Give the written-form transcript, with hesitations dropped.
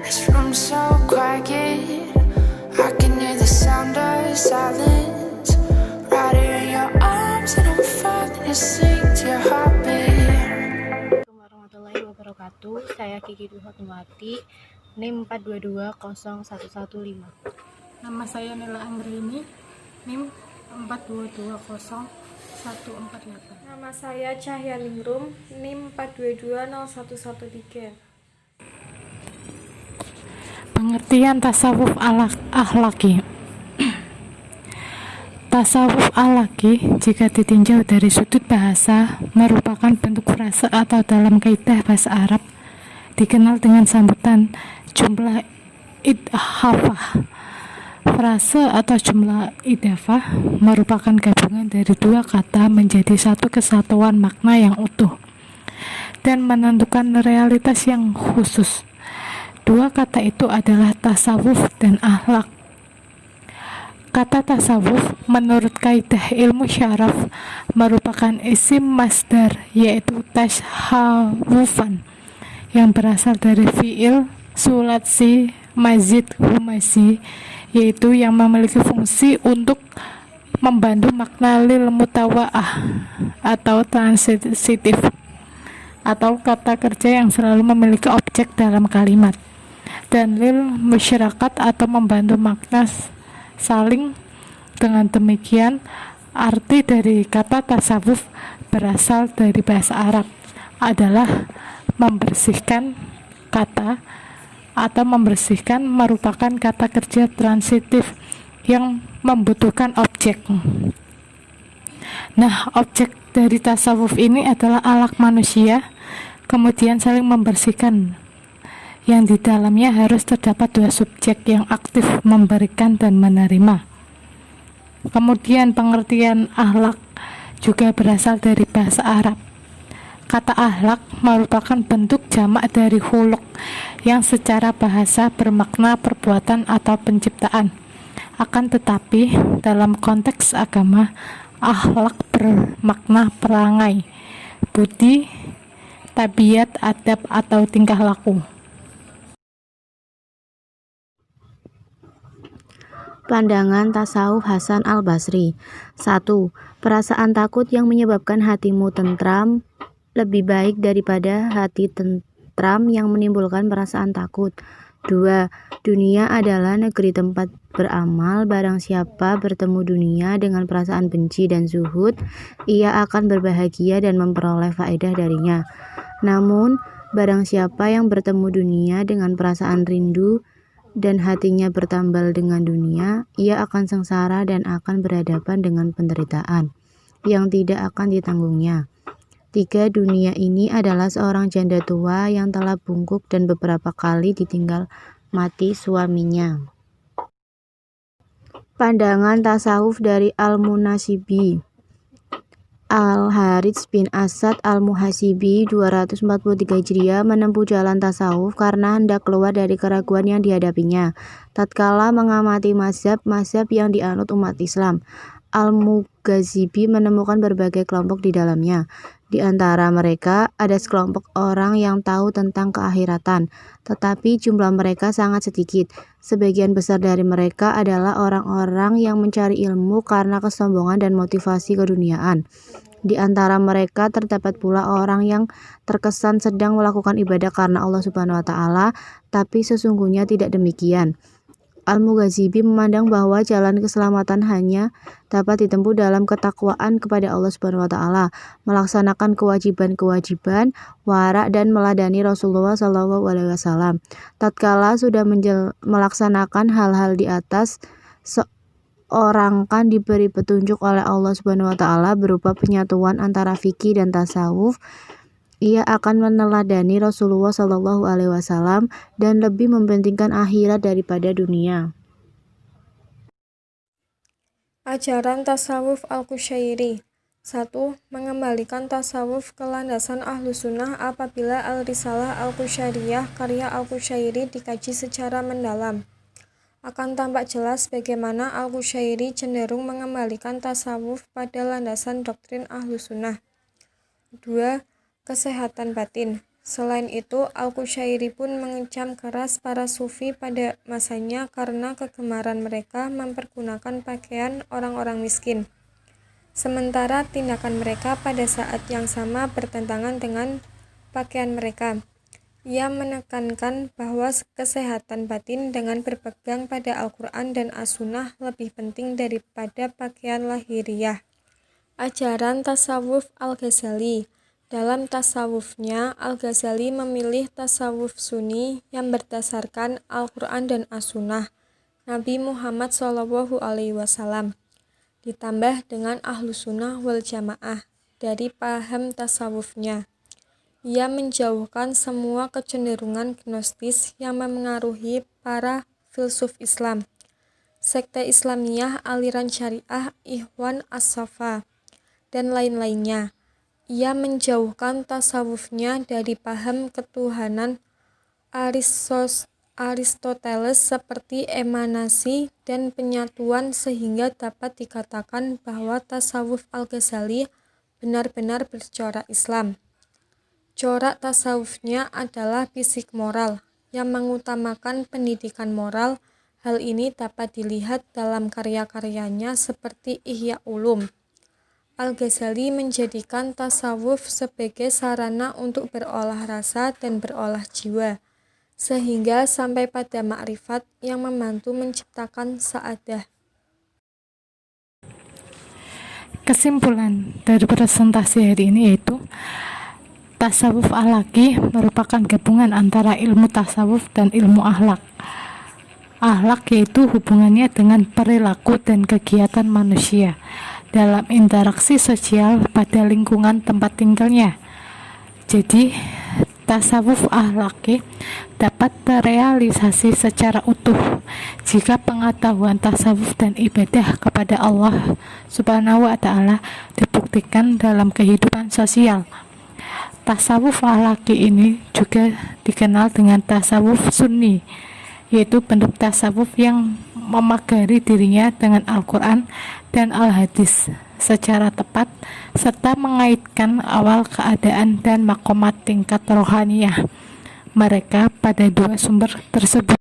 This room's so quiet, I can hear the sound of silence. Right here in your arms and I'm falling asleep to your heartbeat. Assalamualaikum warahmatullahi wabarakatuh. Saya Kiki Dwi Fatmawati, NIM 4220115. Nama saya Nela Anggrini, NIM 4220148. Nama saya Cahya Ningrum, NIM 4220113. Pengertian tasawuf akhlaki. Tasawuf akhlaki jika ditinjau dari sudut bahasa merupakan bentuk frase atau dalam kaidah bahasa Arab dikenal dengan sambutan jumlah idhafah. Frase atau jumlah idhafah merupakan gabungan dari dua kata menjadi satu kesatuan makna yang utuh dan menentukan realitas yang khusus. Dua kata itu adalah tasawuf dan akhlak. Kata tasawuf menurut kaidah ilmu syaraf merupakan isim masdar, yaitu tashawufan, yang berasal dari fiil sulatsi mazid humasi, yaitu yang memiliki fungsi untuk membantu makna lil mutawa'ah atau transitif, atau kata kerja yang selalu memiliki objek dalam kalimat, dan lil masyarakat atau membantu makna saling. Dengan demikian, arti dari kata tasawuf berasal dari bahasa Arab adalah membersihkan. Kata atau membersihkan merupakan kata kerja transitif yang membutuhkan objek. Nah, objek dari tasawuf ini adalah akhlak manusia, kemudian saling membersihkan, yang di dalamnya harus terdapat dua subjek yang aktif memberikan dan menerima. Kemudian pengertian akhlak juga berasal dari bahasa Arab. Kata akhlak merupakan bentuk jamak dari khuluq yang secara bahasa bermakna perbuatan atau penciptaan. Akan tetapi dalam konteks agama, akhlak bermakna perangai, budi, tabiat, adab atau tingkah laku. Pandangan tasawuf Hasan al-Basri. 1. Perasaan takut yang menyebabkan hatimu tentram lebih baik daripada hati tentram yang menimbulkan perasaan takut. 2. Dunia adalah negeri tempat beramal. Barang siapa bertemu dunia dengan perasaan benci dan zuhud, ia akan berbahagia dan memperoleh faedah darinya. Namun, barang siapa yang bertemu dunia dengan perasaan rindu dan hatinya bertambal dengan dunia, ia akan sengsara dan akan berhadapan dengan penderitaan yang tidak akan ditanggungnya. 3. Dunia ini adalah seorang janda tua yang telah bungkuk dan beberapa kali ditinggal mati suaminya. Pandangan tasawuf dari Al-Munasibi. Al-Harits bin Asad Al-Muhasibi 243 Hijriah menempuh jalan tasawuf karena hendak keluar dari keraguan yang dihadapinya tatkala mengamati mazhab yang dianut umat Islam. Al-Mughazibi menemukan berbagai kelompok di dalamnya. Di antara mereka ada sekelompok orang yang tahu tentang keakhiratan, tetapi jumlah mereka sangat sedikit. Sebagian besar dari mereka adalah orang-orang yang mencari ilmu karena kesombongan dan motivasi keduniaan. Di antara mereka terdapat pula orang yang terkesan sedang melakukan ibadah karena Allah Subhanahu wa Ta'ala, tapi sesungguhnya tidak demikian. Al-Mughazibi memandang bahwa jalan keselamatan hanya dapat ditempuh dalam ketakwaan kepada Allah Subhanahu wa Ta'ala, melaksanakan kewajiban-kewajiban, warak dan meladani Rasulullah SAW. Tatkala sudah melaksanakan hal-hal di atas, seorang kan diberi petunjuk oleh Allah Subhanahu wa Ta'ala berupa penyatuan antara fikih dan tasawuf. Ia akan meneladani Rasulullah SAW dan lebih mementingkan akhirat daripada dunia. Ajaran tasawuf Al-Qushairi. 1. Mengembalikan tasawuf ke landasan Ahlus Sunnah apabila Al-Risalah Al-Qushairiyah karya Al-Qushairi dikaji secara mendalam. Akan tampak jelas bagaimana Al-Qushairi cenderung mengembalikan tasawuf pada landasan doktrin Ahlus Sunnah. 2. Kesehatan batin. Selain itu, Al-Qushairi pun mengecam keras para sufi pada masanya karena kegemaran mereka mempergunakan pakaian orang-orang miskin. Sementara tindakan mereka pada saat yang sama bertentangan dengan pakaian mereka. Ia menekankan bahwa kesehatan batin dengan berpegang pada Al-Quran dan As-Sunnah lebih penting daripada pakaian lahiriah. Ajaran tasawuf Al-Ghazali. Dalam tasawufnya, Al-Ghazali memilih tasawuf Sunni yang berdasarkan Al-Quran dan As-Sunnah Nabi Muhammad SAW, ditambah dengan Ahlus Sunnah wal Jamaah dari paham tasawufnya. Ia menjauhkan semua kecenderungan gnostis yang memengaruhi para filsuf Islam, sekte Islamiyah, aliran syariah, Ikhwan As-Safa, dan lain-lainnya. Ia menjauhkan tasawufnya dari paham ketuhanan Aristoteles seperti emanasi dan penyatuan sehingga dapat dikatakan bahwa tasawuf Al-Ghazali benar-benar bercorak Islam. Corak tasawufnya adalah fisik moral yang mengutamakan pendidikan moral. Hal ini dapat dilihat dalam karya-karyanya seperti Ihya Ulum. Al-Ghazali menjadikan tasawuf sebagai sarana untuk berolah rasa dan berolah jiwa, sehingga sampai pada makrifat yang membantu menciptakan sa'adah. Kesimpulan dari presentasi hari ini yaitu tasawuf akhlaki merupakan gabungan antara ilmu tasawuf dan ilmu akhlak. Akhlak yaitu hubungannya dengan perilaku dan kegiatan manusia dalam interaksi sosial pada lingkungan tempat tinggalnya. Jadi, tasawuf akhlaki dapat terrealisasi secara utuh jika pengetahuan tasawuf dan ibadah kepada Allah Subhanahu wa Ta'ala dibuktikan dalam kehidupan sosial. Tasawuf akhlaki ini juga dikenal dengan tasawuf sunni, yaitu bentuk tasawuf yang memagari dirinya dengan Al-Quran dan Al-Hadis secara tepat, serta mengaitkan awal keadaan dan makomat tingkat rohaniyah mereka pada dua sumber tersebut.